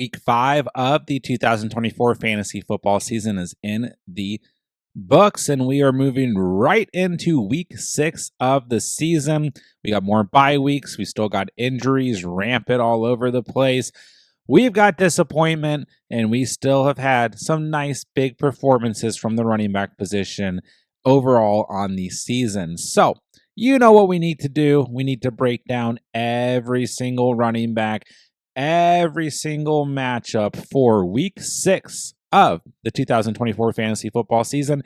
Week 5 of the 2024 fantasy football season is in the books, and we are moving right into week 6 of the season. We got more bye weeks. We still got injuries rampant all over the place. We've got disappointment, and we still have had some nice big performances from the running back position overall on the season. So, you know what we need to do. We need to break down every single running back, every single matchup for week 6 of the 2024 fantasy football season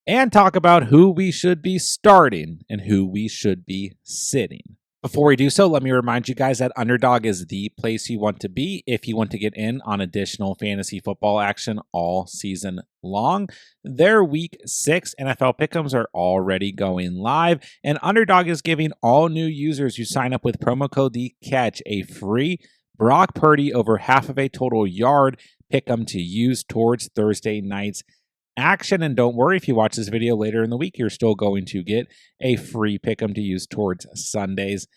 and talk about who we should be starting and who we should be sitting. Before we do so, let me remind you guys that Underdog is the place you want to be if you want to get in on additional fantasy football action all season long. Their week 6 NFL pick'ems are already going live, and Underdog is giving all new users who sign up with promo code THECATCH a free Brock Purdy over half of a total yard pick'em to use towards Thursday night's action. And don't worry, if you watch this video later in the week, you're still going to get a free pick'em to use towards Sunday's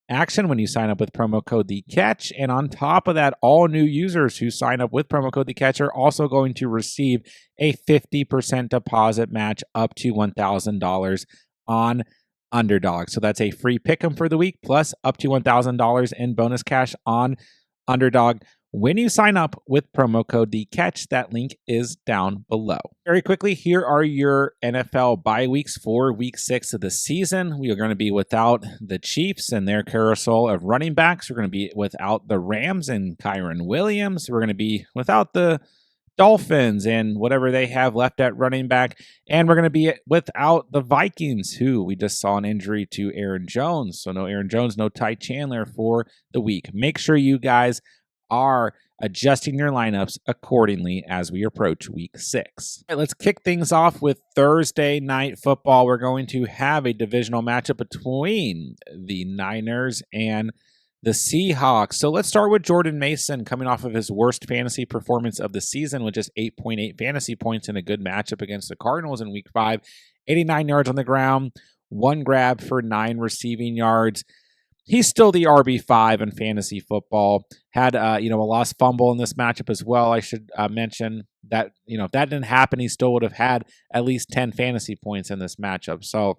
action when you sign up with promo code THECATCH. And on top of that, all new users who sign up with promo code THECATCH are also going to receive a 50% deposit match up to $1,000 on Underdog. So that's a free pick'em for the week, plus up to $1,000 in bonus cash on Underdog when you sign up with promo code THECATCH. That link is down below. Very quickly, here are your NFL bye weeks for week 6 of the season. We are going to be without the Chiefs and their carousel of running backs. We're going to be without the Rams and Kyron Williams. We're going to be without the Dolphins and whatever they have left at running back. And we're going to be without the Vikings, who we just saw an injury to Aaron Jones. So no Aaron Jones, no Ty Chandler for the week. Make sure you guys are adjusting your lineups accordingly as we approach week 6. All right, let's kick things off with Thursday night football. We're going to have a divisional matchup between the Niners and the Seahawks. So let's start with Jordan Mason coming off of his worst fantasy performance of the season with just 8.8 fantasy points in a good matchup against the Cardinals in week 5. 89 yards on the ground, 1 grab for 9 receiving yards. He's still the RB5 in fantasy football. Had a lost fumble in this matchup as well. I should mention that, if that didn't happen, he still would have had at least 10 fantasy points in this matchup. So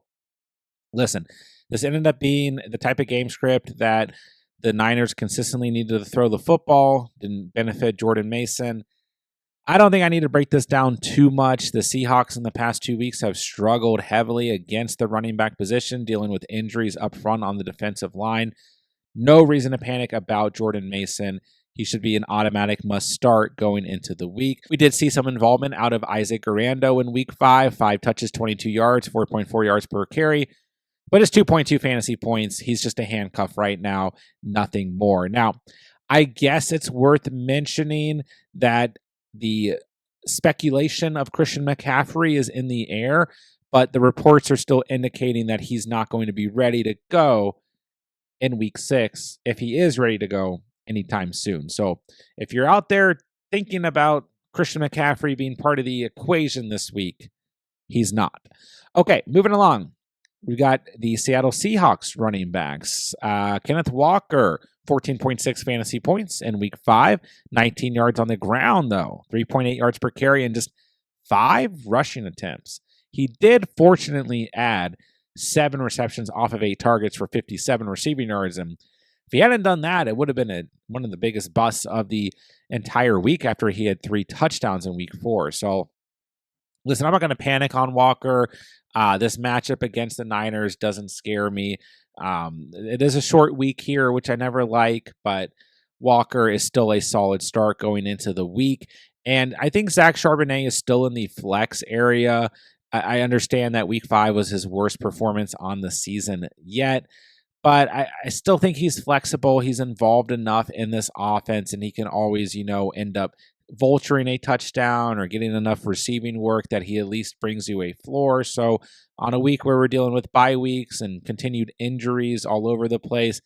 listen, this ended up being the type of game script that the Niners consistently needed to throw the football. Didn't benefit Jordan Mason. I don't think I need to break this down too much. The Seahawks in the past 2 weeks have struggled heavily against the running back position, dealing with injuries up front on the defensive line. No reason to panic about Jordan Mason. He should be an automatic must start going into the week. We did see some involvement out of Isaac Arando in week 5. 5 touches, 22 yards, 4.4 yards per carry. But it's 2.2 fantasy points. He's just a handcuff right now, nothing more. Now, I guess it's worth mentioning that the speculation of Christian McCaffrey is in the air, but the reports are still indicating that he's not going to be ready to go in week 6, if he is ready to go anytime soon. So if you're out there thinking about Christian McCaffrey being part of the equation this week, he's not. Okay, moving along. We got the Seattle Seahawks running backs. Kenneth Walker, 14.6 fantasy points in week 5. 19 yards on the ground, though. 3.8 yards per carry and just 5 rushing attempts. He did fortunately add 7 receptions off of 8 targets for 57 receiving yards. And if he hadn't done that, it would have been one of the biggest busts of the entire week after he had 3 touchdowns in week 4. So listen, I'm not going to panic on Walker. This matchup against the Niners doesn't scare me. It is a short week here, which I never like, but Walker is still a solid start going into the week. And I think Zach Charbonnet is still in the flex area. I understand that week 5 was his worst performance on the season yet, but I still think he's flexible. He's involved enough in this offense, and he can always, end up vulturing a touchdown or getting enough receiving work that he at least brings you a floor. So on a week where we're dealing with bye weeks and continued injuries all over the place,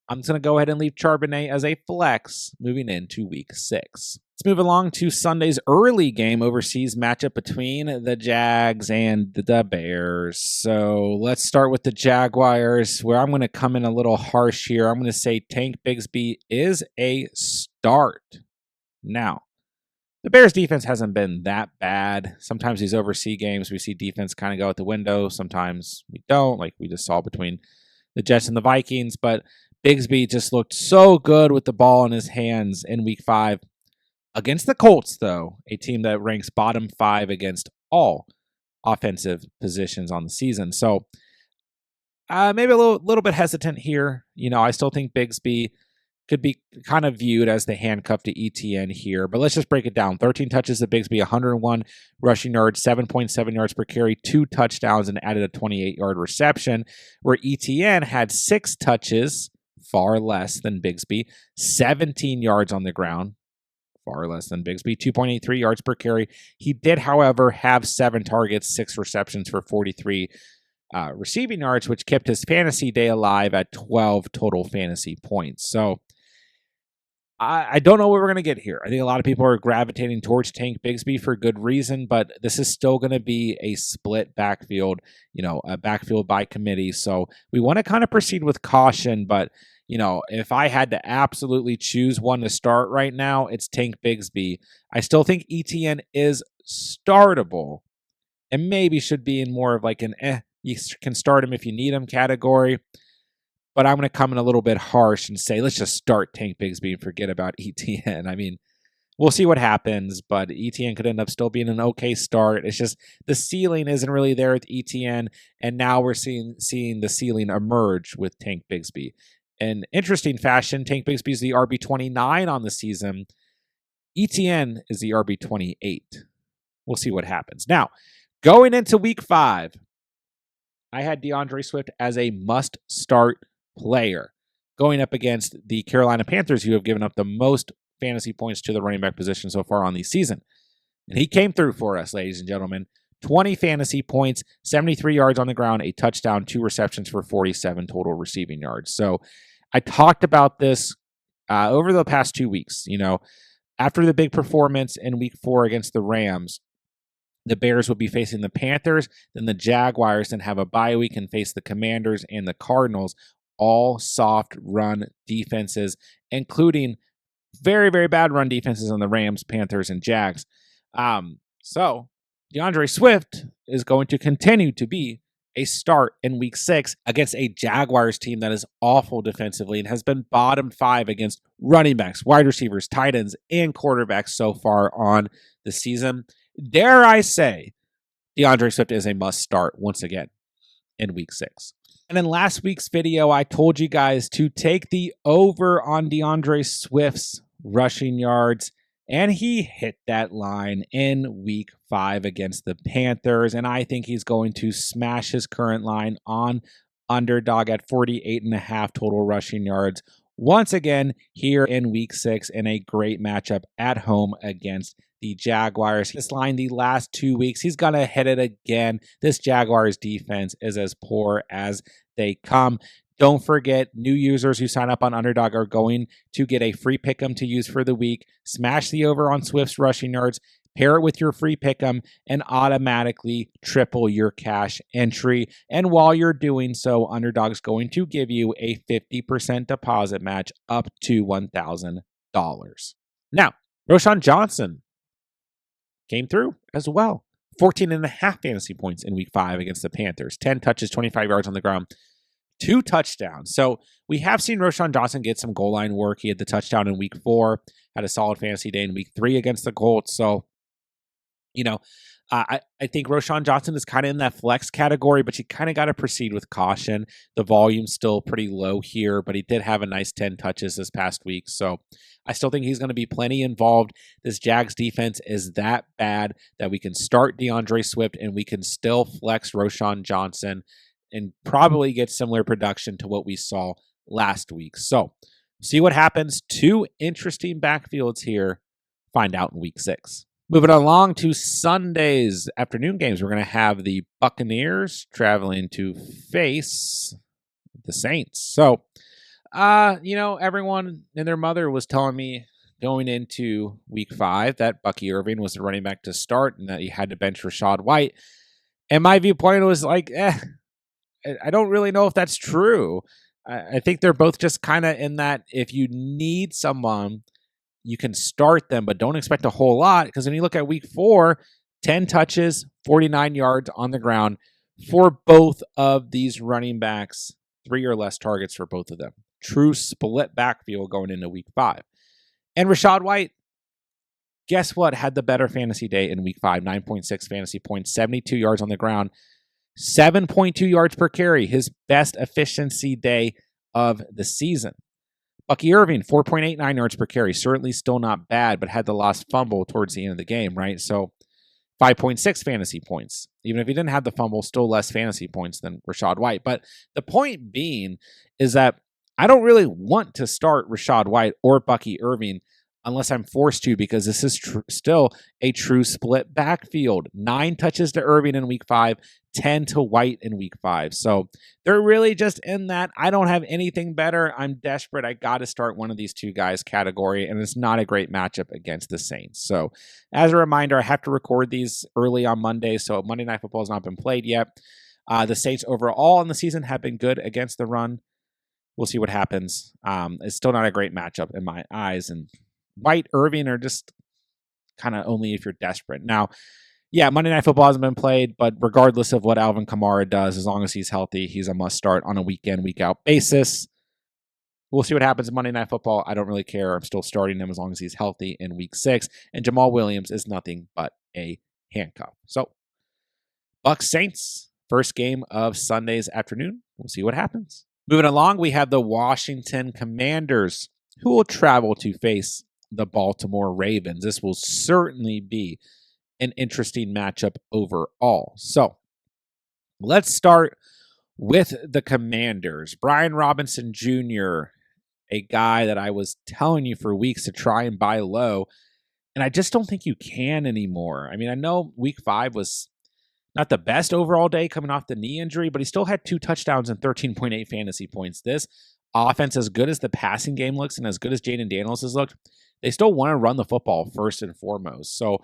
I'm just going to go ahead and leave Charbonnet as a flex moving into week 6. Let's move along to Sunday's early game overseas matchup between the Jags and the Bears. So let's start with the Jaguars, where I'm going to come in a little harsh here. I'm going to say Tank Bigsby is a start Now, the Bears defense hasn't been that bad. Sometimes these overseas games, we see defense kind of go out the window. Sometimes we don't, like we just saw between the Jets and the Vikings. But Bigsby just looked so good with the ball in his hands in week 5 against the Colts, though, a team that ranks bottom 5 against all offensive positions on the season. So maybe a little bit hesitant here. I still think Bigsby could be kind of viewed as the handcuff to ETN here, but let's just break it down. 13 touches to Bigsby, 101 rushing yards, 7.7 yards per carry, 2 touchdowns, and added a 28-yard reception, where ETN had 6 touches, far less than Bigsby, 17 yards on the ground, far less than Bigsby, 2.83 yards per carry. He did, however, have 7 targets, 6 receptions for 43 receiving yards, which kept his fantasy day alive at 12 total fantasy points. So I don't know what we're going to get here. I think a lot of people are gravitating towards Tank Bigsby for good reason, but this is still going to be a split backfield, a backfield by committee. So we want to kind of proceed with caution, but if I had to absolutely choose one to start right now, it's Tank Bigsby. I still think ETN is startable and maybe should be in more of like an you can start him if you need him category. But I'm going to come in a little bit harsh and say, let's just start Tank Bigsby and forget about ETN. I mean, we'll see what happens, but ETN could end up still being an okay start. It's just the ceiling isn't really there with ETN, and now we're seeing the ceiling emerge with Tank Bigsby. In interesting fashion, Tank Bigsby is the RB29 on the season. ETN is the RB28. We'll see what happens. Now, going into week 5, I had DeAndre Swift as a must-start player going up against the Carolina Panthers, who have given up the most fantasy points to the running back position so far on the season. And he came through for us, ladies and gentlemen. 20 fantasy points, 73 yards on the ground, a touchdown, 2 receptions for 47 total receiving yards. So I talked about this over the past 2 weeks. After the big performance in week 4 against the Rams, the Bears would be facing the Panthers, then the Jaguars, then have a bye week and face the Commanders and the Cardinals, all soft run defenses, including very, very bad run defenses on the Rams, Panthers, and Jags. So DeAndre Swift is going to continue to be a start in week 6 against a Jaguars team that is awful defensively and has been bottom 5 against running backs, wide receivers, tight ends, and quarterbacks so far on the season. Dare I say, DeAndre Swift is a must start once again in week 6. And in last week's video, I told you guys to take the over on DeAndre Swift's rushing yards, and he hit that line in week 5 against the Panthers, and I think he's going to smash his current line on Underdog at 48.5 total rushing yards once again here in week 6 in a great matchup at home against the Jaguars. This line the last 2 weeks, he's going to hit it again. This Jaguars defense is as poor as they come. Don't forget, new users who sign up on Underdog are going to get a free pick 'em to use for the week. Smash the over on Swift's rushing yards, pair it with your free pick 'em, and automatically triple your cash entry. And while you're doing so, Underdog's going to give you a 50% deposit match up to $1,000. Now, Roschon Johnson came through as well. 14.5 fantasy points in week 5 against the Panthers. 10 touches, 25 yards on the ground, 2 touchdowns. So we have seen Roschon Johnson get some goal line work. He had the touchdown in week 4, had a solid fantasy day in week 3 against the Colts. So, I think Roschon Johnson is kind of in that flex category, but you kind of got to proceed with caution. The volume's still pretty low here, but he did have a nice 10 touches this past week. So I still think he's going to be plenty involved. This Jags defense is that bad that we can start DeAndre Swift and we can still flex Roschon Johnson and probably get similar production to what we saw last week. So see what happens. 2 interesting backfields here. Find out in week 6. Moving along to Sunday's afternoon games, we're going to have the Buccaneers traveling to face the Saints. So, everyone and their mother was telling me going into week 5 that Bucky Irving was the running back to start and that he had to bench Rachaad White. And my viewpoint was like, I don't really know if that's true. I think they're both just kind of in that if you need someone you can start them, but don't expect a whole lot, because when you look at week 4, 10 touches, 49 yards on the ground for both of these running backs, 3 or less targets for both of them. True split backfield going into week 5. And Rachaad White, guess what? Had the better fantasy day in week 5, 9.6 fantasy points, 72 yards on the ground, 7.2 yards per carry, his best efficiency day of the season. Bucky Irving, 4.89 yards per carry, certainly still not bad, but had the lost fumble towards the end of the game, right? So 5.6 fantasy points. Even if he didn't have the fumble, still less fantasy points than Rachaad White. But the point being is that I don't really want to start Rachaad White or Bucky Irving unless I'm forced to, because this is still a true split backfield. 9 touches to Irving in week 5, 10 to White in week 5. So they're really just in that I don't have anything better, I'm desperate, I got to start one of these two guys category, and it's not a great matchup against the Saints. So as a reminder, I have to record these early on Monday, so Monday Night Football has not been played yet. The Saints overall in the season have been good against the run. We'll see what happens. It's still not a great matchup in my eyes, and White, Irving are just kind of only if you're desperate. Now, yeah, Monday Night Football hasn't been played, but regardless of what Alvin Kamara does, as long as he's healthy, he's a must start on a week in, week out basis. We'll see what happens in Monday Night Football. I don't really care. I'm still starting him as long as he's healthy in week 6. And Jamal Williams is nothing but a handcuff. So, Bucs Saints, first game of Sunday's afternoon. We'll see what happens. Moving along, we have the Washington Commanders, who will travel to face the Baltimore Ravens. This will certainly be an interesting matchup overall. So let's start with the Commanders. Brian Robinson Jr., a guy that I was telling you for weeks to try and buy low, and I just don't think you can anymore. I mean, I know week 5 was not the best overall day coming off the knee injury, but he still had 2 touchdowns and 13.8 fantasy points. This offense, as good as the passing game looks and as good as Jaden Daniels has looked, they still want to run the football first and foremost. So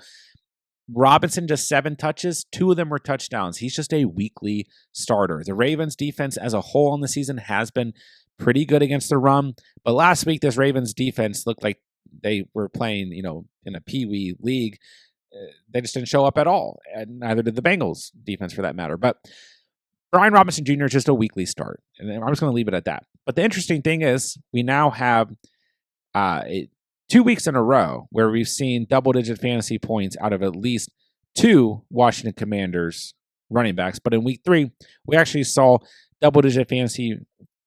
Robinson, just 7 touches, 2 of them were touchdowns. He's just a weekly starter. The Ravens defense as a whole in the season has been pretty good against the run, but last week this Ravens defense looked like they were playing, in a peewee league. They just didn't show up at all, and neither did the Bengals defense for that matter. But Brian Robinson Jr. is just a weekly start, and I'm just going to leave it at that. But the interesting thing is we now have 2 weeks in a row where we've seen double-digit fantasy points out of at least 2 Washington Commanders running backs. But in week 3, we actually saw double-digit fantasy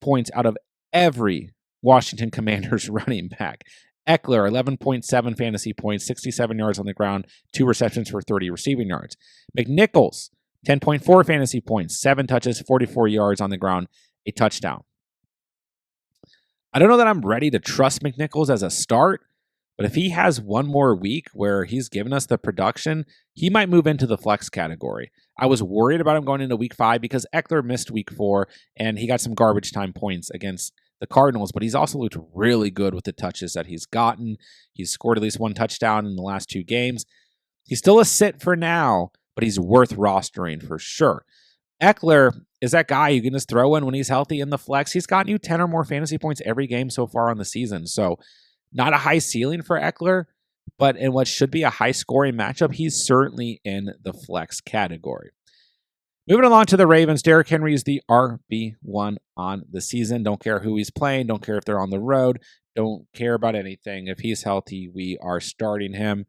points out of every Washington Commanders running back. Eckler, 11.7 fantasy points, 67 yards on the ground, 2 receptions for 30 receiving yards. McNichols, 10.4 fantasy points, 7 touches, 44 yards on the ground, a touchdown. I don't know that I'm ready to trust McNichols as a start, but if he has one more week where he's given us the production, he might move into the flex category. I was worried about him going into week 5 because Eckler missed week 4 and he got some garbage time points against the Cardinals, but he's also looked really good with the touches that he's gotten. He's scored at least 1 touchdown in the last 2 games. He's still a sit for now, but he's worth rostering for sure. Eckler is that guy you can just throw in when he's healthy in the flex. He's gotten you 10 or more fantasy points every game so far on the season. So not a high ceiling for Eckler, but in what should be a high-scoring matchup, he's certainly in the flex category. Moving along to the Ravens, Derrick Henry is the RB1 on the season. Don't care who he's playing. Don't care if they're on the road. Don't care about anything. If he's healthy, we are starting him.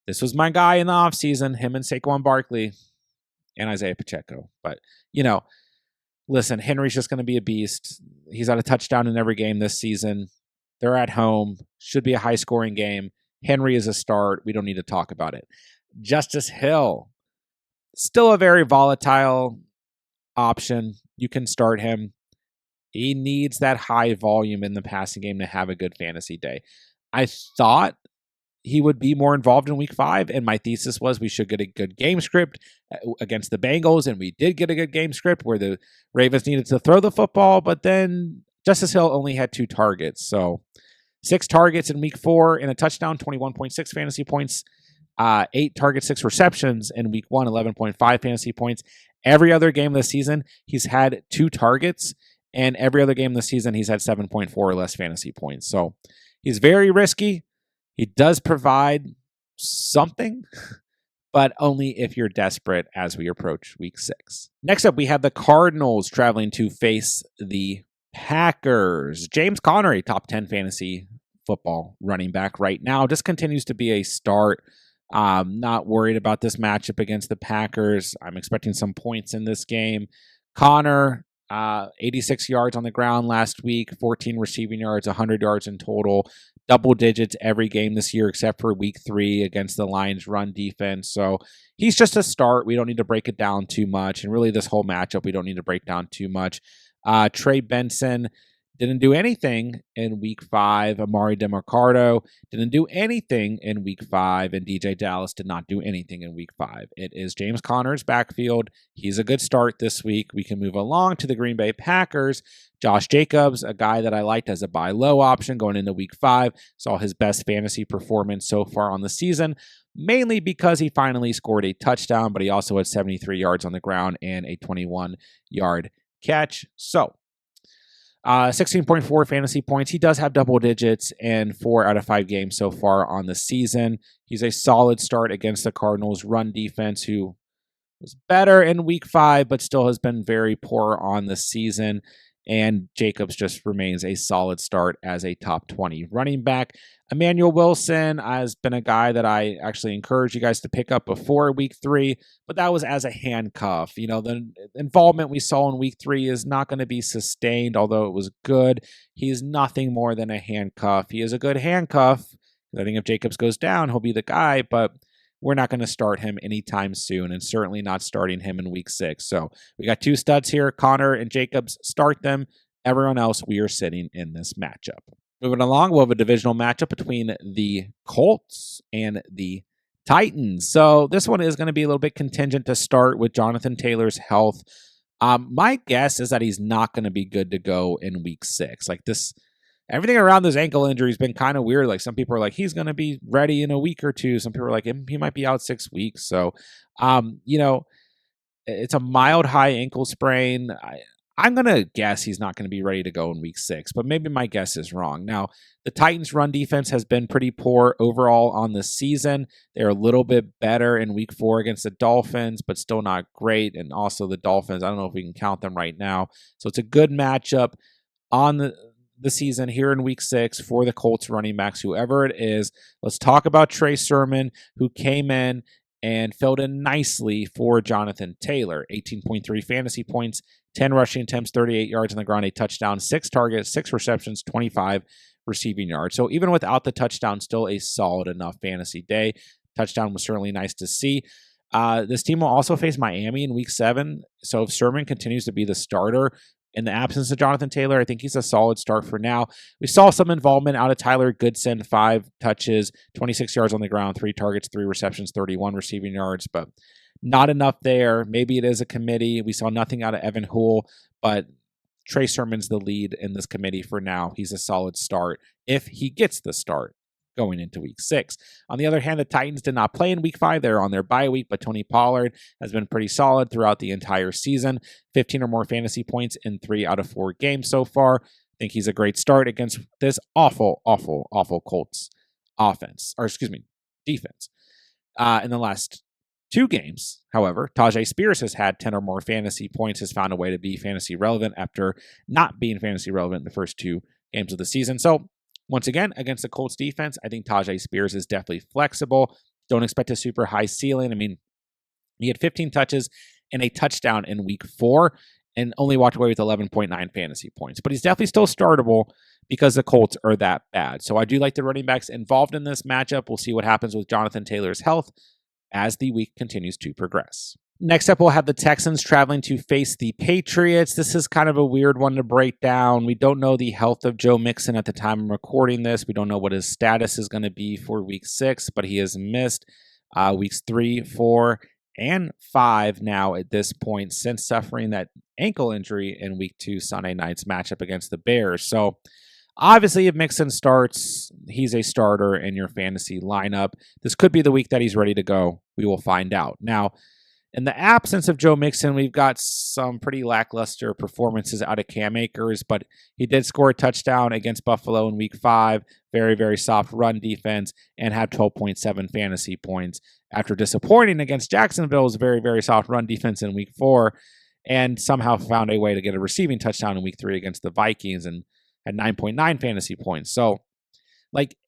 This was my guy in the offseason, him and Saquon Barkley and Isaiah Pacheco. But, listen, Henry's just going to be a beast. He's had a touchdown in every game this season. They're at home. Should be a high-scoring game. Henry is a start. We don't need to talk about it. Justice Hill, still a very volatile option. You can start him. He needs that high volume in the passing game to have a good fantasy day. I thought he would be more involved in week 5, and my thesis was we should get a good game script against the Bengals, and we did get a good game script where the Ravens needed to throw the football, but then Justice Hill only had 2 targets. So 6 targets in week 4 and a touchdown, 21.6 fantasy points. 8 targets, 6 receptions in week 1, 11.5 fantasy points. Every other game this season, he's had 2 targets, and every other game this season, he's had 7.4 or less fantasy points. So he's very risky. He does provide something, but only if you're desperate as we approach week 6. Next up, we have the Cardinals traveling to face the Packers. James Conner, top 10 fantasy football running back right now, just continues to be a start. Not worried about this matchup against the Packers. I'm expecting some points in this game. Conner, 86 yards on the ground last week, 14 receiving yards, 100 yards in total. Double digits every game this year except for week 3 against the Lions run defense. So he's just a start. We don't need to break it down too much. And really this whole matchup, we don't need to break down too much. Trey Benson didn't do anything in week 5. Amari DeMarcado didn't do anything in week 5. And DJ Dallas did not do anything in week 5. It is James Conner's backfield. He's a good start this week. We can move along to the Green Bay Packers. Josh Jacobs, a guy that I liked as a buy low option going into week 5, saw his best fantasy performance so far on the season, mainly because he finally scored a touchdown, but he also had 73 yards on the ground and a 21-yard catch. So 16.4 fantasy points. He does have double digits in 4 out of 5 games so far on the season. He's a solid start against the Cardinals run defense, who was better in week 5, but still has been very poor on the season. And Jacobs just remains a solid start as a top 20 running back. Emmanuel Wilson has been a guy that I actually encourage you guys to pick up before week 3, but that was as a handcuff. You know, the involvement we saw in week 3 is not going to be sustained, although it was good. He's nothing more than a handcuff. He is a good handcuff. I think if Jacobs goes down, he'll be the guy, but we're not going to start him anytime soon, and certainly not starting him in week 6. So we got 2 studs here, Conner and Jacobs. Start them. Everyone else, we are sitting in this matchup. Moving along, we'll have a divisional matchup between the Colts and the Titans. So this one is going to be a little bit contingent to start with Jonathan Taylor's health. My guess is that he's not going to be good to go in week 6. Like this, everything around this ankle injury has been kind of weird. Like some people are like, he's going to be ready in a week or 2. Some people are like, he might be out 6 weeks. So, it's a mild high ankle sprain. I'm going to guess he's not going to be ready to go in week 6, but maybe my guess is wrong. Now, the Titans' run defense has been pretty poor overall on the season. They're a little bit better in week 4 against the Dolphins, but still not great. And also the Dolphins, I don't know if we can count them right now. So it's a good matchup on the season here in week 6 for the Colts running backs, whoever it is. Let's talk about Trey Sermon, who came in and filled in nicely for Jonathan Taylor. 18.3 fantasy points, 10 rushing attempts, 38 yards on the ground, a touchdown, 6 targets, 6 receptions, 25 receiving yards. So even without the touchdown, still a solid enough fantasy day. Touchdown was certainly nice to see. This team will also face Miami in week 7. So if Sermon continues to be the starter, in the absence of Jonathan Taylor, I think he's a solid start for now. We saw some involvement out of Tyler Goodson, 5 touches, 26 yards on the ground, 3 targets, 3 receptions, 31 receiving yards, but not enough there. Maybe it is a committee. We saw nothing out of Evan Hool, but Trey Sermon's the lead in this committee for now. He's a solid start if he gets the start going into week 6. On the other hand, the Titans did not play in week 5. They're on their bye week, but Tony Pollard has been pretty solid throughout the entire season. 15 or more fantasy points in 3 out of 4 games so far. I think he's a great start against this awful Colts defense. In the last 2 games, however, Tajay Spears has had 10 or more fantasy points, has found a way to be fantasy relevant after not being fantasy relevant in the first 2 games of the season. So once again, against the Colts defense, I think Tajay Spears is definitely flexible. Don't expect a super high ceiling. I mean, he had 15 touches and a touchdown in week 4 and only walked away with 11.9 fantasy points. But he's definitely still startable because the Colts are that bad. So I do like the running backs involved in this matchup. We'll see what happens with Jonathan Taylor's health as the week continues to progress. Next up, we'll have the Texans traveling to face the Patriots. This is kind of a weird one to break down. We don't know the health of Joe Mixon at the time I'm recording this. We don't know what his status is going to be for week 6, but he has missed weeks 3, 4, and 5 now at this point since suffering that ankle injury in week 2 Sunday night's matchup against the Bears. So obviously, if Mixon starts, he's a starter in your fantasy lineup. This could be the week that he's ready to go. We will find out. Now, In the absence of Joe Mixon, we've got some pretty lackluster performances out of Cam Akers, but he did score a touchdown against Buffalo in Week 5. Very, very soft run defense, and had 12.7 fantasy points after disappointing against Jacksonville's very, very soft run defense in Week 4, and somehow found a way to get a receiving touchdown in Week 3 against the Vikings and had 9.9 fantasy points. So,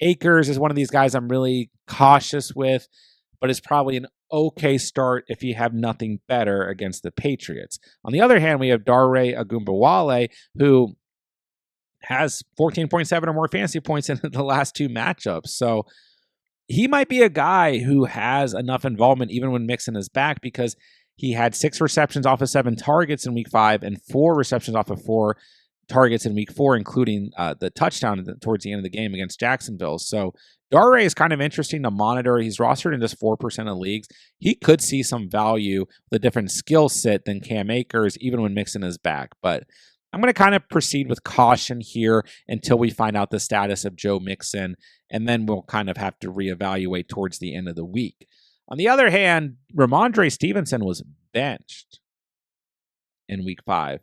Akers is one of these guys I'm really cautious with, but it's probably an okay start if you have nothing better against the Patriots. On the other hand, we have Dare Agumbawale, who has 14.7 or more fantasy points in the last 2 matchups. So he might be a guy who has enough involvement even when Mixon is back, because he had 6 receptions off of 7 targets in Week 5 and 4 receptions off of 4 targets in Week 4, including the touchdown towards the end of the game against Jacksonville. So Dare is kind of interesting to monitor. He's rostered in just 4% of leagues. He could see some value with a different skill set than Cam Akers, even when Mixon is back. But I'm going to kind of proceed with caution here until we find out the status of Joe Mixon, and then we'll kind of have to reevaluate towards the end of the week. On the other hand, Ramondre Stevenson was benched in Week 5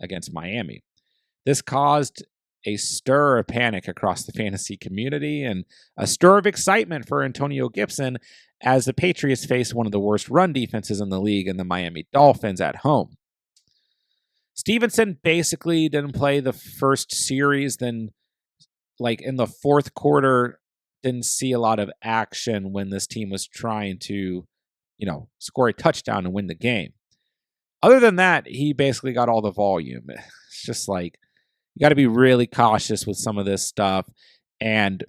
against Miami. This caused a stir of panic across the fantasy community and a stir of excitement for Antonio Gibson as the Patriots face one of the worst run defenses in the league in the Miami Dolphins at home. Stevenson basically didn't play the first series, then in the fourth quarter, didn't see a lot of action when this team was trying to, score a touchdown and win the game. Other than that, he basically got all the volume. It's just you got to be really cautious with some of this stuff. And,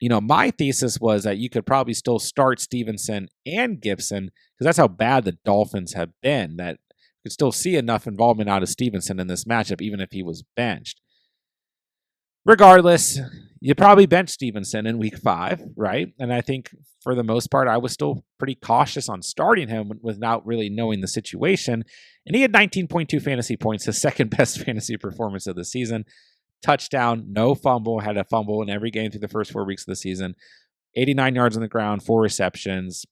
my thesis was that you could probably still start Stevenson and Gibson, because that's how bad the Dolphins have been, that you could still see enough involvement out of Stevenson in this matchup, even if he was benched. Regardless, you probably bench Stevenson in Week 5, right? And I think for the most part, I was still pretty cautious on starting him without really knowing the situation. And he had 19.2 fantasy points, his second best fantasy performance of the season. Touchdown, no fumble, had a fumble in every game through the first 4 weeks of the season. 89 yards on the ground, 4 receptions.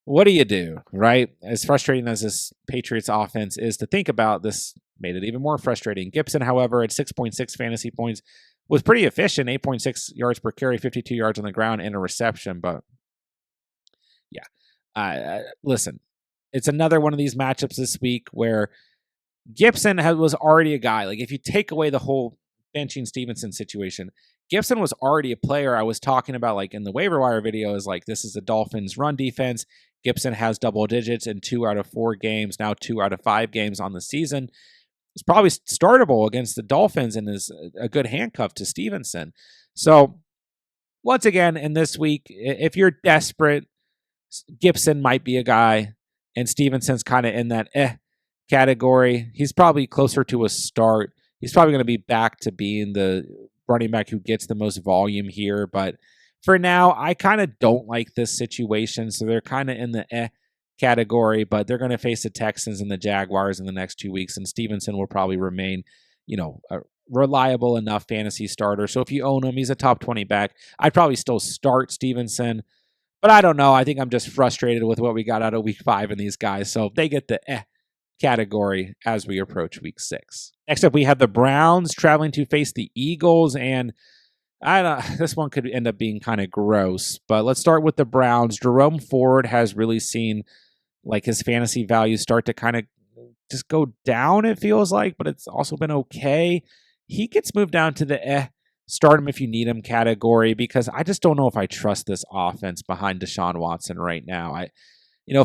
What do you do, right? As frustrating as this Patriots offense is to think about, this made it even more frustrating. Gibson, however, at 6.6 fantasy points, was pretty efficient, 8.6 yards per carry, 52 yards on the ground, and a reception. But yeah, listen, it's another one of these matchups this week where Gibson was already a guy. If you take away the whole benching Stevenson situation, Gibson was already a player I was talking about, in the waiver wire video, is this is the Dolphins' run defense. Gibson has double digits in 2 out of 4 games, now 2 out of 5 games on the season. It's probably startable against the Dolphins and is a good handcuff to Stevenson. So, once again, in this week, if you're desperate, Gibson might be a guy, and Stevenson's kind of in that category. He's probably closer to a start. He's probably going to be back to being the running back who gets the most volume here. But for now, I kind of don't like this situation. So they're kind of in the category, but they're going to face the Texans and the Jaguars in the next 2 weeks, and Stevenson will probably remain, a reliable enough fantasy starter. So if you own him, he's a top 20 back. I'd probably still start Stevenson, but I don't know. I think I'm just frustrated with what we got out of Week 5 in these guys. So they get the category as we approach Week 6. Next up, we have the Browns traveling to face the Eagles, and this one could end up being kind of gross, but let's start with the Browns. Jerome Ford has really seen his fantasy value start to kind of just go down, it feels like, but it's also been okay. He gets moved down to the start him if you need him category, because I just don't know if I trust this offense behind Deshaun Watson right now.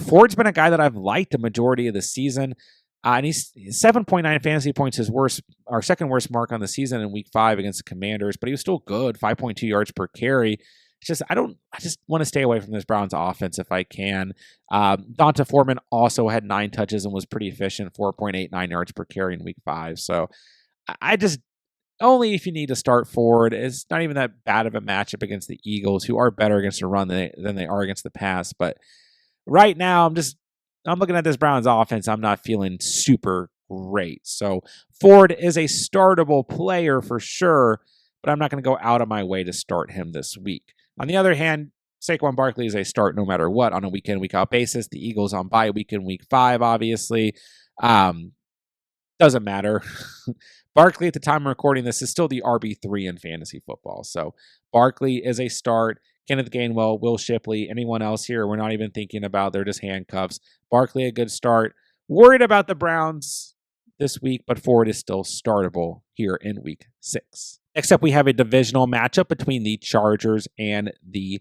Ford's been a guy that I've liked the majority of the season. And he's 7.9 fantasy points, our second worst mark on the season in Week 5 against the Commanders, but he was still good, 5.2 yards per carry. It's just, I just want to stay away from this Browns offense if I can. Donta Foreman also had 9 touches and was pretty efficient, 4.89 yards per carry in Week 5. So I just, only if you need to start Ford. It's not even that bad of a matchup against the Eagles, who are better against the run than they are against the pass. But right now, I'm looking at this Browns offense. I'm not feeling super great. So Ford is a startable player for sure, but I'm not going to go out of my way to start him this week. On the other hand, Saquon Barkley is a start no matter what on a week in, week out basis. The Eagles on bye week in week 5, obviously. Doesn't matter. Barkley, at the time of recording this, is still the RB3 in fantasy football. So Barkley is a start. Kenneth Gainwell, Will Shipley, anyone else here, we're not even thinking about. They're just handcuffs. Barkley, a good start. Worried about the Browns this week, but Ford is still startable here in week 6. Next up, we have a divisional matchup between the Chargers and the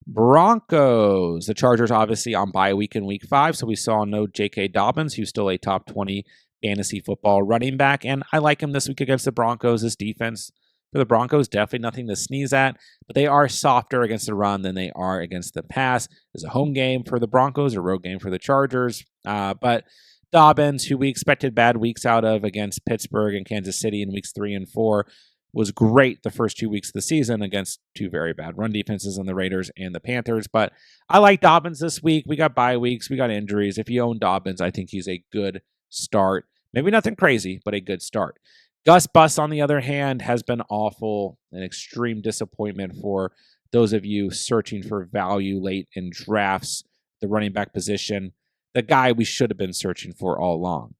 Broncos. The Chargers obviously on bye week in week 5, so we saw no J.K. Dobbins, who's still a top 20 fantasy football running back, and I like him this week against the Broncos. This defense for the Broncos, definitely nothing to sneeze at, but they are softer against the run than they are against the pass. It's a home game for the Broncos, a road game for the Chargers, but Dobbins, who we expected bad weeks out of against Pittsburgh and Kansas City in weeks 3 and 4, was great the first 2 weeks of the season against 2 very bad run defenses in the Raiders and the Panthers. But I like Dobbins this week. We got bye weeks. We got injuries. If you own Dobbins, I think he's a good start. Maybe nothing crazy, but a good start. Gus Bus, on the other hand, has been awful, an extreme disappointment for those of you searching for value late in drafts, the running back position. The guy we should have been searching for all along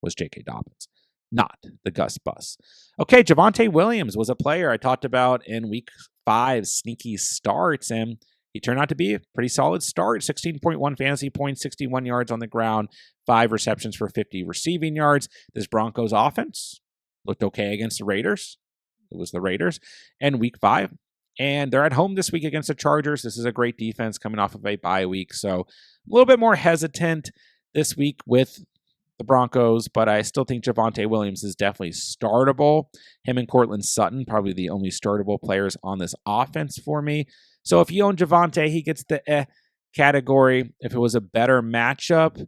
was J.K. Dobbins, not the Gus Bus. Okay, Javonte Williams was a player I talked about in week 5, sneaky starts, and he turned out to be a pretty solid start. 16.1 fantasy points, 61 yards on the ground, 5 receptions for 50 receiving yards. This Broncos offense looked okay against the Raiders. It was the Raiders. And week 5. And they're at home this week against the Chargers. This is a great defense coming off of a bye week. So a little bit more hesitant this week with the Broncos, but I still think Javonte Williams is definitely startable. Him and Cortland Sutton, probably the only startable players on this offense for me. So if you own Javonte, he gets the category. If it was a better matchup,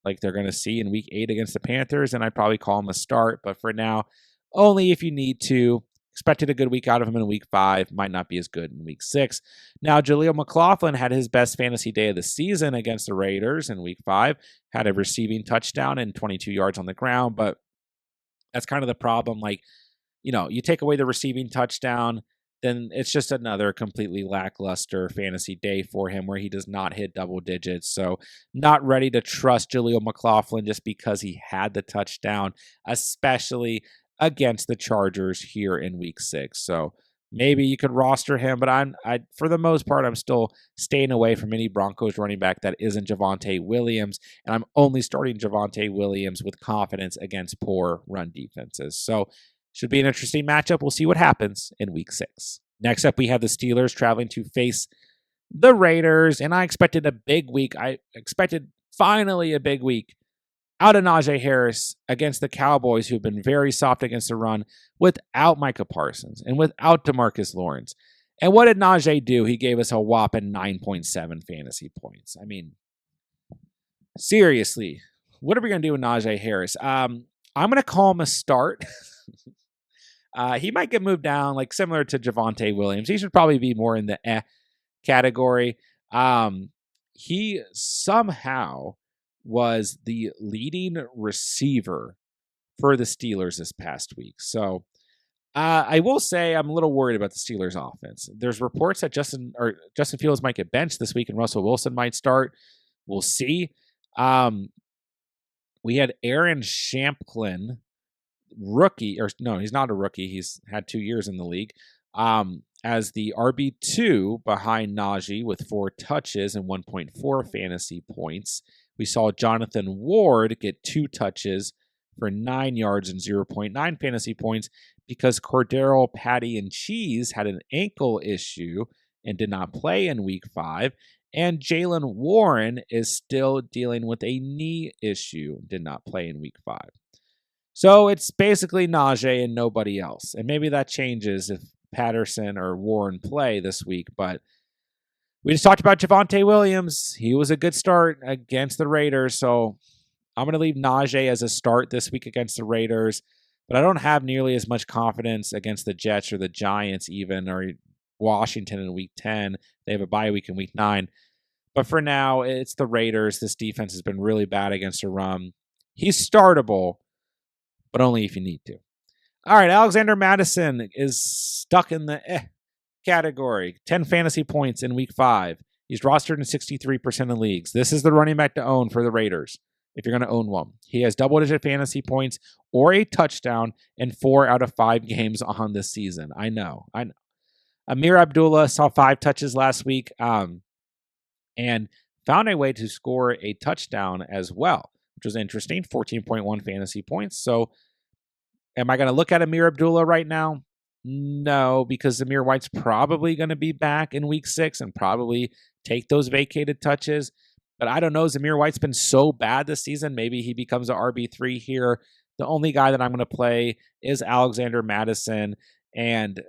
like they're going to see in week 8 against the Panthers, then I'd probably call him a start. But for now, only if you need to. Expected a good week out of him in week 5. Might not be as good in week 6. Now, Jaleel McLaughlin had his best fantasy day of the season against the Raiders in week 5. Had a receiving touchdown and 22 yards on the ground. But that's kind of the problem. Like, you take away the receiving touchdown, then it's just another completely lackluster fantasy day for him where he does not hit double digits. So not ready to trust Jaleel McLaughlin just because he had the touchdown, especially against the Chargers here in week 6. So maybe you could roster him, but I for the most part, I'm still staying away from any Broncos running back that isn't Javonte Williams, and I'm only starting Javonte Williams with confidence against poor run defenses. So should be an interesting matchup. We'll see what happens in week 6. Next up, we have the Steelers traveling to face the Raiders, and I expected a big week. I expected finally a big week out of Najee Harris against the Cowboys, who've been very soft against the run without Micah Parsons and without DeMarcus Lawrence. And what did Najee do? He gave us a whopping 9.7 fantasy points. I mean, seriously, what are we going to do with Najee Harris? I'm going to call him a start. He might get moved down, like similar to Javonte Williams. He should probably be more in the category. He somehow was the leading receiver for the Steelers this past week. So I will say I'm a little worried about the Steelers offense. There's reports that Justin Fields might get benched this week and Russell Wilson might start. We'll see. We had Aaron Shamplin, rookie, or no, he's not a rookie. He's had 2 years in the league. As the RB2 behind Najee with 4 touches and 1.4 fantasy points. We saw Jonathan Ward get 2 touches for 9 yards and 0.9 fantasy points because Cordero Patty and Cheese had an ankle issue and did not play in week 5. And Jalen Warren is still dealing with a knee issue, did not play in week 5. So it's basically Najee and nobody else. And maybe that changes if Patterson or Warren play this week, but we just talked about Javonte Williams. He was a good start against the Raiders, so I'm going to leave Najee as a start this week against the Raiders, but I don't have nearly as much confidence against the Jets or the Giants even, or Washington in week 10. They have a bye week in week 9. But for now, it's the Raiders. This defense has been really bad against the run. He's startable, but only if you need to. All right, Alexander Madison is stuck in the category, 10 fantasy points in week 5. He's rostered in 63% of leagues. This is the running back to own for the Raiders if you're going to own one. He has double-digit fantasy points or a touchdown in 4 out of 5 games on this season. I know. Amir Abdullah saw 5 touches last week and found a way to score a touchdown as well, which was interesting, 14.1 fantasy points. So am I going to look at Amir Abdullah right now? No, because Zamir White's probably going to be back in week 6 and probably take those vacated touches. But I don't know. Zamir White's been so bad this season. Maybe he becomes an RB3 here. The only guy that I'm going to play is Alexander Madison, and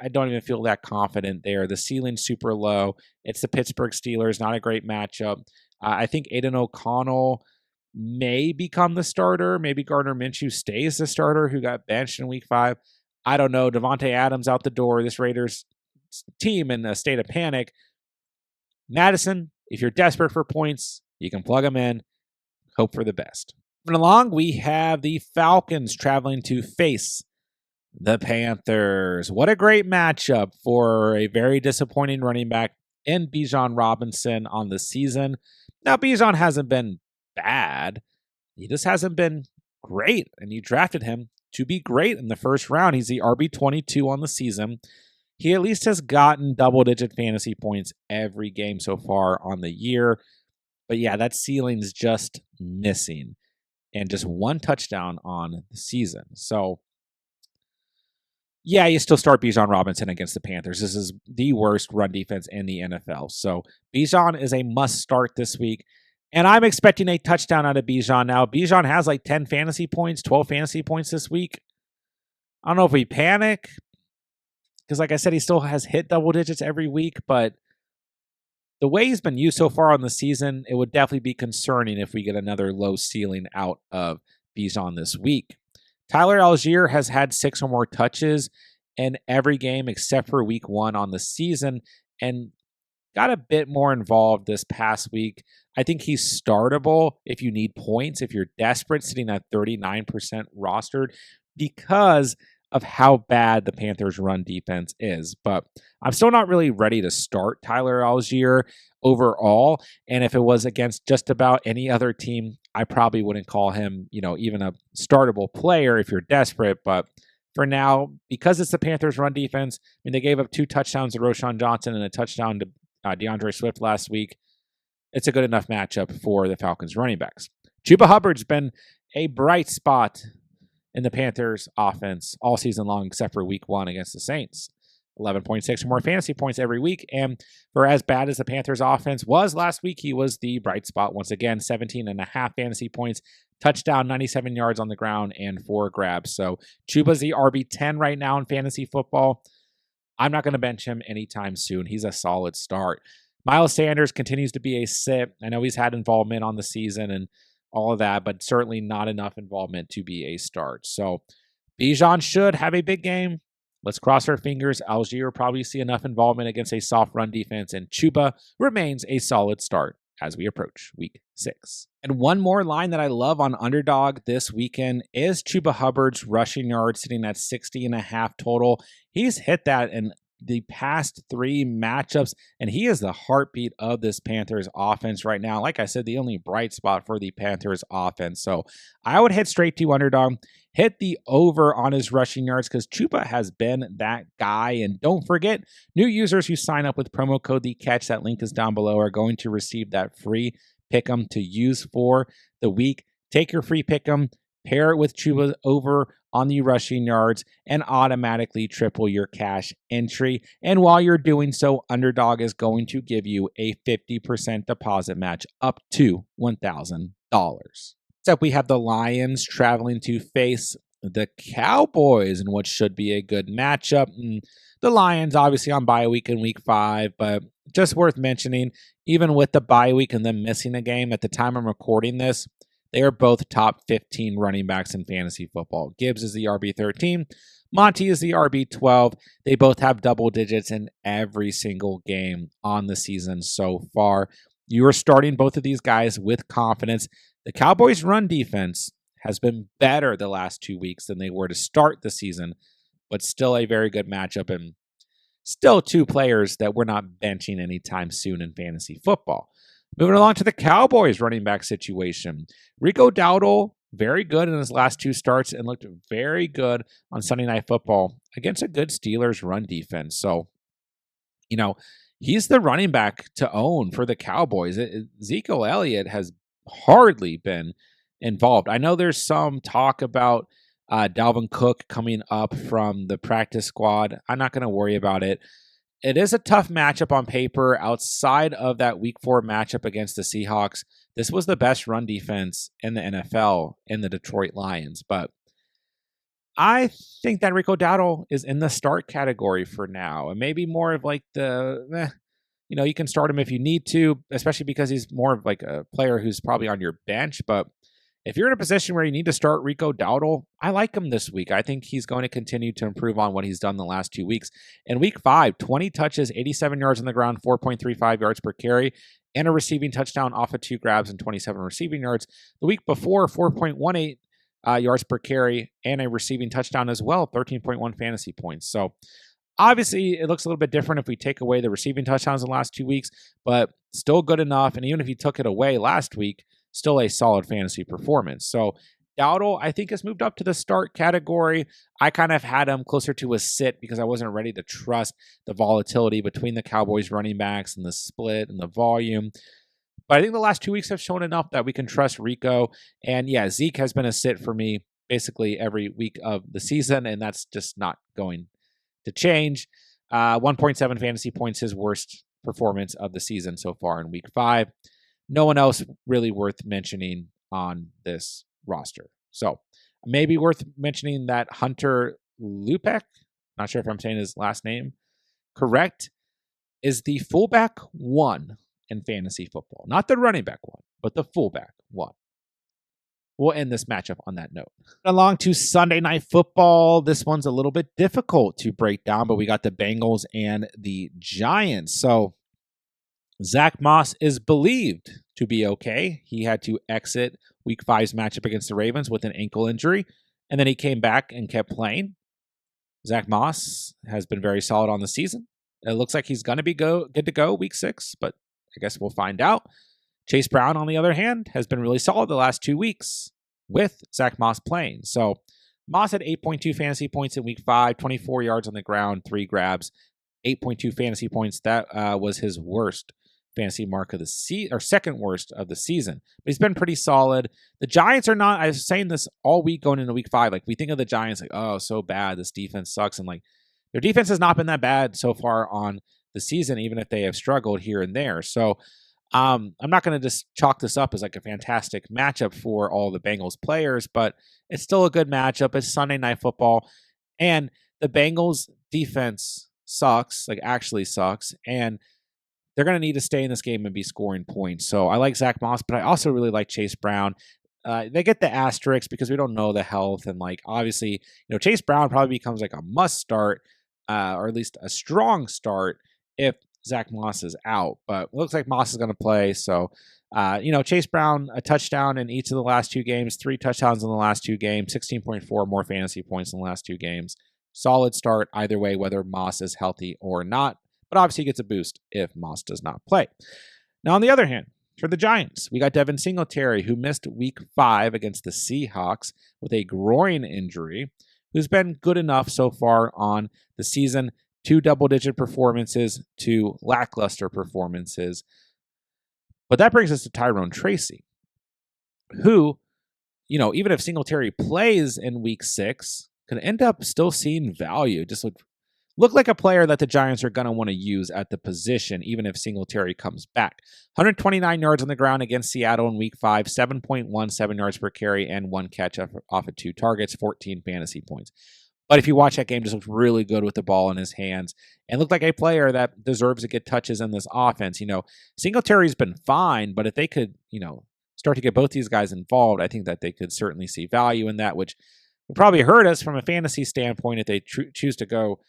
I don't even feel that confident there. The ceiling's super low. It's the Pittsburgh Steelers, not a great matchup. I think Aiden O'Connell may become the starter. Maybe Gardner Minshew stays the starter who got benched in week 5. I don't know. Devontae Adams out the door. This Raiders team in a state of panic. Madison, if you're desperate for points, you can plug them in. Hope for the best. Moving along, we have the Falcons traveling to face the Panthers. What a great matchup for a very disappointing running back in Bijan Robinson on the season. Now, Bijan hasn't been bad. He just hasn't been great, and you drafted him to be great in the first round. He's the RB22 on the season. He at least has gotten double-digit fantasy points every game so far on the year. But yeah, that ceiling's just missing. And just 1 touchdown on the season. So, yeah, you still start Bijan Robinson against the Panthers. This is the worst run defense in the NFL. So, Bijan is a must-start this week. And I'm expecting a touchdown out of Bijan now. Bijan has like 10 fantasy points, 12 fantasy points this week. I don't know if we panic, because like I said, he still has hit double digits every week, but the way he's been used so far on the season, it would definitely be concerning if we get another low ceiling out of Bijan this week. Tyler Algier has had 6 or more touches in every game except for week 1 on the season, and got a bit more involved this past week. I think he's startable if you need points, if you're desperate, sitting at 39% rostered because of how bad the Panthers' run defense is. But I'm still not really ready to start Tyler Algier overall. And if it was against just about any other team, I probably wouldn't call him, even a startable player if you're desperate. But for now, because it's the Panthers' run defense, they gave up 2 touchdowns to Roshan Johnson and a touchdown to DeAndre Swift last week. It's a good enough matchup for the Falcons running backs. Chuba Hubbard's been a bright spot in the Panthers offense all season long, except for week 1 against the Saints. 11.6 or more fantasy points every week. And for as bad as the Panthers offense was last week, he was the bright spot once again. 17.5 fantasy points, touchdown, 97 yards on the ground, and 4 grabs. So Chuba's the RB10 right now in fantasy football. I'm not going to bench him anytime soon. He's a solid start. Miles Sanders continues to be a sit. I know he's had involvement on the season and all of that, but certainly not enough involvement to be a start. So Bijan should have a big game. Let's cross our fingers. Algier will probably see enough involvement against a soft run defense, and Chuba remains a solid start as we approach week 6. And one more line that I love on Underdog this weekend is Chuba Hubbard's rushing yards, sitting at 60.5 total. He's hit that in the past 3 matchups, and he is the heartbeat of this Panthers offense right now. Like I said, the only bright spot for the Panthers offense. So I would head straight to Underdog, hit the over on his rushing yards, because Chuba has been that guy. And don't forget, new users who sign up with promo code TheCatch, that link is down below, are going to receive that free pick'em to use for the week. Take your free pick'em, pair it with Chuba over on the rushing yards, and automatically triple your cash entry. And while you're doing so, Underdog is going to give you a 50% deposit match up to $1,000. Next up, we have the Lions traveling to face the Cowboys in what should be a good matchup. And the Lions obviously on bye week in week 5, but just worth mentioning, even with the bye week and them missing a game, at the time I'm recording this, they are both top 15 running backs in fantasy football. Gibbs is the RB13. Monty is the RB12. They both have double digits in every single game on the season so far. You are starting both of these guys with confidence. The Cowboys' run defense has been better the last 2 weeks than they were to start the season, but still a very good matchup. And Still two players that we're not benching anytime soon in fantasy football. Moving along to the Cowboys running back situation. Rico Dowdle, very good in his last two starts and looked very good on Sunday Night Football against a good Steelers run defense. So, he's the running back to own for the Cowboys. Ezekiel Elliott has hardly been involved. I know there's some talk about Dalvin Cook coming up from the practice squad. I'm not going to worry about it. It is a tough matchup on paper. Outside of that Week 4 matchup against the Seahawks, this was the best run defense in the NFL in the Detroit Lions. But I think that Rico Dowdle is in the start category for now, and maybe more of like you can start him if you need to, especially because he's more of like a player who's probably on your bench. But if you're in a position where you need to start Rico Dowdle, I like him this week. I think he's going to continue to improve on what he's done the last 2 weeks. In week 5, 20 touches, 87 yards on the ground, 4.35 yards per carry, and a receiving touchdown off of 2 grabs and 27 receiving yards. The week before, 4.18 yards per carry and a receiving touchdown as well, 13.1 fantasy points. So obviously, it looks a little bit different if we take away the receiving touchdowns in the last 2 weeks, but still good enough. And even if you took it away last week, still a solid fantasy performance. So Dowdle, I think, has moved up to the start category. I kind of had him closer to a sit because I wasn't ready to trust the volatility between the Cowboys running backs and the split and the volume. But I think the last 2 weeks have shown enough that we can trust Rico. And yeah, Zeke has been a sit for me basically every week of the season, and that's just not going to change. 1.7 fantasy points, his worst performance of the season so far in week 5. No one else really worth mentioning on this roster. So maybe worth mentioning that Hunter Lupek, not sure if I'm saying his last name correct, is the fullback 1 in fantasy football. Not the running back 1, but the fullback 1. We'll end this matchup on that note. Along to Sunday Night Football. This one's a little bit difficult to break down, but we got the Bengals and the Giants. So Zach Moss is believed to be okay. He had to exit Week 5's matchup against the Ravens with an ankle injury, and then he came back and kept playing. Zach Moss has been very solid on the season. It looks like he's going to be good to go Week 6, but I guess we'll find out. Chase Brown, on the other hand, has been really solid the last 2 weeks with Zach Moss playing. So Moss had 8.2 fantasy points in Week 5, 24 yards on the ground, 3 grabs, 8.2 fantasy points. That was his worst fantasy mark of the season, or second worst of the season. But he's been pretty solid. The Giants are not, I was saying this all week going into week 5, like we think of the Giants like, oh, so bad, this defense sucks. And like their defense has not been that bad so far on the season, even if they have struggled here and there. So I'm not going to just chalk this up as like a fantastic matchup for all the Bengals players, but it's still a good matchup. It's Sunday Night Football, and the Bengals defense sucks, like actually sucks, and they're going to need to stay in this game and be scoring points. So I like Zach Moss, but I also really like Chase Brown. They get the asterisk because we don't know the health, and like obviously, Chase Brown probably becomes like a must start, or at least a strong start if Zach Moss is out. But it looks like Moss is going to play. So, Chase Brown, a touchdown in each of the last 2 games, 3 touchdowns in the last 2 games, 16.4 more fantasy points in the last 2 games. Solid start either way, whether Moss is healthy or not. But obviously, he gets a boost if Moss does not play. Now, on the other hand, for the Giants, we got Devin Singletary, who missed week 5 against the Seahawks with a groin injury, who's been good enough so far on the season. 2 double-digit performances, 2 lackluster performances. But that brings us to Tyrone Tracy, who, even if Singletary plays in week 6, could end up still seeing value. Just look like a player that the Giants are going to want to use at the position, even if Singletary comes back. 129 yards on the ground against Seattle in week 5, 7.17 yards per carry, and 1 catch off of 2 targets, 14 fantasy points. But if you watch that game, just looked really good with the ball in his hands and looked like a player that deserves to get touches in this offense. Singletary's been fine, but if they could, start to get both these guys involved, I think that they could certainly see value in that, which would probably hurt us from a fantasy standpoint if they choose to go,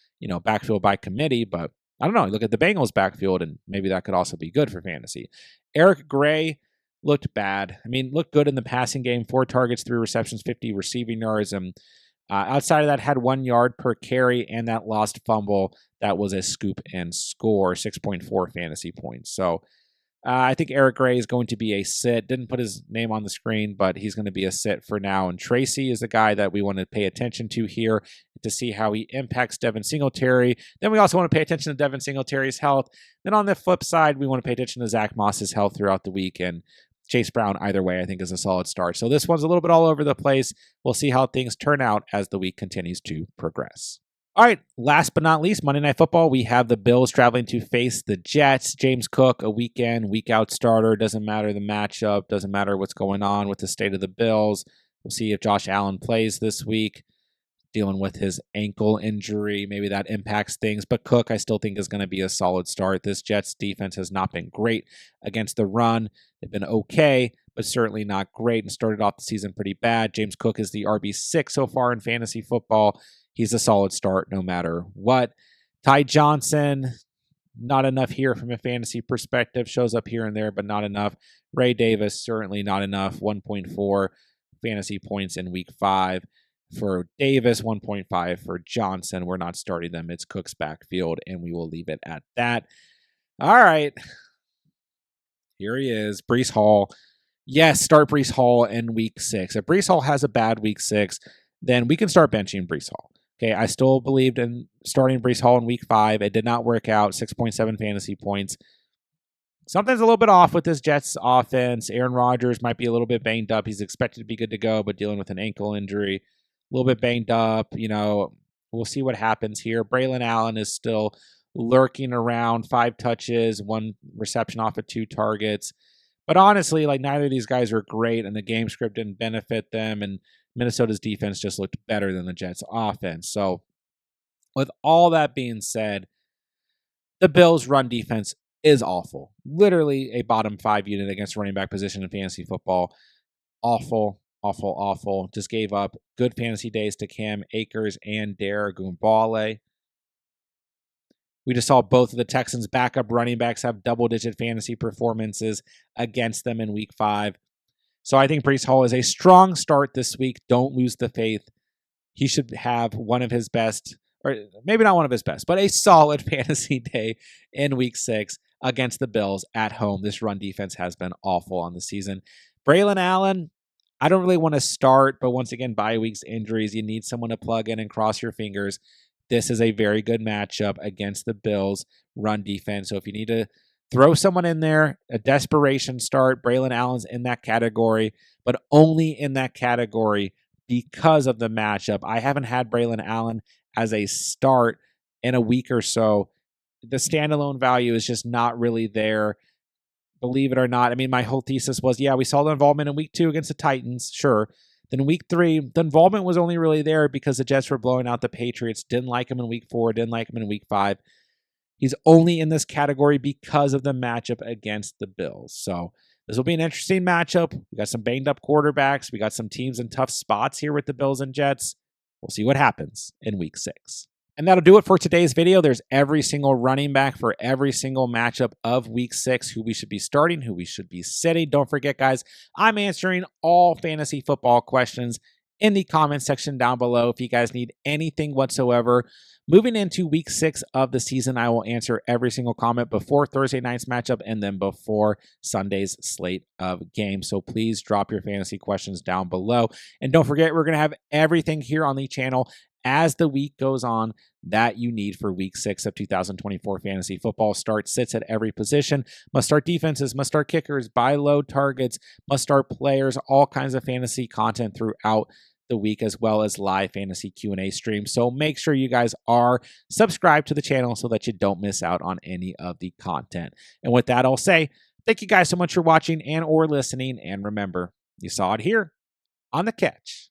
backfield by committee. But I don't know. Look at the Bengals backfield, and maybe that could also be good for fantasy. Eric Gray looked bad. Looked good in the passing game, 4 targets, 3 receptions, 50 receiving yards, and Outside of that, had 1 yard per carry, and that lost fumble, that was a scoop and score, 6.4 fantasy points. So I think Eric Gray is going to be a sit. Didn't put his name on the screen, but he's going to be a sit for now. And Tracy is the guy that we want to pay attention to here to see how he impacts Devin Singletary. Then we also want to pay attention to Devin Singletary's health. Then on the flip side, we want to pay attention to Zach Moss's health throughout the week. And Chase Brown, either way, I think is a solid start. So this one's a little bit all over the place. We'll see how things turn out as the week continues to progress. All right, last but not least, Monday Night Football, we have the Bills traveling to face the Jets. James Cook, a week in, week out starter. Doesn't matter the matchup. Doesn't matter what's going on with the state of the Bills. We'll see if Josh Allen plays this week, dealing with his ankle injury. Maybe that impacts things. But Cook, I still think, is going to be a solid start. This Jets defense has not been great against the run. They've been okay, but certainly not great, and started off the season pretty bad. James Cook is the RB6 so far in fantasy football. He's a solid start no matter what. Ty Johnson, not enough here from a fantasy perspective. Shows up here and there, but not enough. Ray Davis, certainly not enough. 1.4 fantasy points in week 5 for Davis, 1.5 for Johnson. We're not starting them. It's Cook's backfield, and we will leave it at that. All right. Here he is, Breece Hall. Yes, start Breece Hall in week 6. If Breece Hall has a bad week 6, then we can start benching Breece Hall. Okay, I still believed in starting Breece Hall in week 5. It did not work out, 6.7 fantasy points. Something's a little bit off with this Jets offense. Aaron Rodgers might be a little bit banged up. He's expected to be good to go, but dealing with an ankle injury. A little bit banged up. We'll see what happens here. Braylon Allen is still lurking around, 5 touches, 1 reception off of 2 targets. But honestly, neither of these guys are great, and the game script didn't benefit them, and Minnesota's defense just looked better than the Jets' offense. So with all that being said, the Bills' run defense is awful. Literally a bottom 5 unit against running back position in fantasy football. Awful, awful, awful. Just gave up good fantasy days to Cam Akers and Dare Gumbale. We just saw both of the Texans' backup running backs have double-digit fantasy performances against them in week 5. So I think Breece Hall is a strong start this week. Don't lose the faith. He should have one of his best, or maybe not one of his best, but a solid fantasy day in week 6 against the Bills at home. This run defense has been awful on the season. Braylon Allen, I don't really want to start, but once again, bye weeks, injuries, you need someone to plug in and cross your fingers. This is a very good matchup against the Bills' run defense. So if you need to throw someone in there, a desperation start, Braylon Allen's in that category, but only in that category because of the matchup. I haven't had Braylon Allen as a start in a week or so. The standalone value is just not really there. Believe it or not. I mean, my whole thesis was, yeah, we saw the involvement in week 2 against the Titans, sure. Then week 3, the involvement was only really there because the Jets were blowing out the Patriots. Didn't like him in week 4, didn't like him in week 5. He's only in this category because of the matchup against the Bills. So this will be an interesting matchup. We got some banged up quarterbacks. We got some teams in tough spots here with the Bills and Jets. We'll see what happens in week 6. And that'll do it for today's video. There's every single running back for every single matchup of week 6, who we should be starting, who we should be sitting. Don't forget, guys, I'm answering all fantasy football questions in the comment section down below if you guys need anything whatsoever. Moving into week 6 of the season, I will answer every single comment before Thursday night's matchup and then before Sunday's slate of games. So please drop your fantasy questions down below. And don't forget, we're going to have everything here on the channel as the week goes on that you need for week 6 of 2024 fantasy football. Start sits at every position, must start defenses, must start kickers, buy low targets, must start players, all kinds of fantasy content throughout the week, as well as live fantasy Q&A streams. So make sure you guys are subscribed to the channel so that you don't miss out on any of the content. And with that, I'll say thank you guys so much for watching and or listening. And remember, you saw it here on The Catch.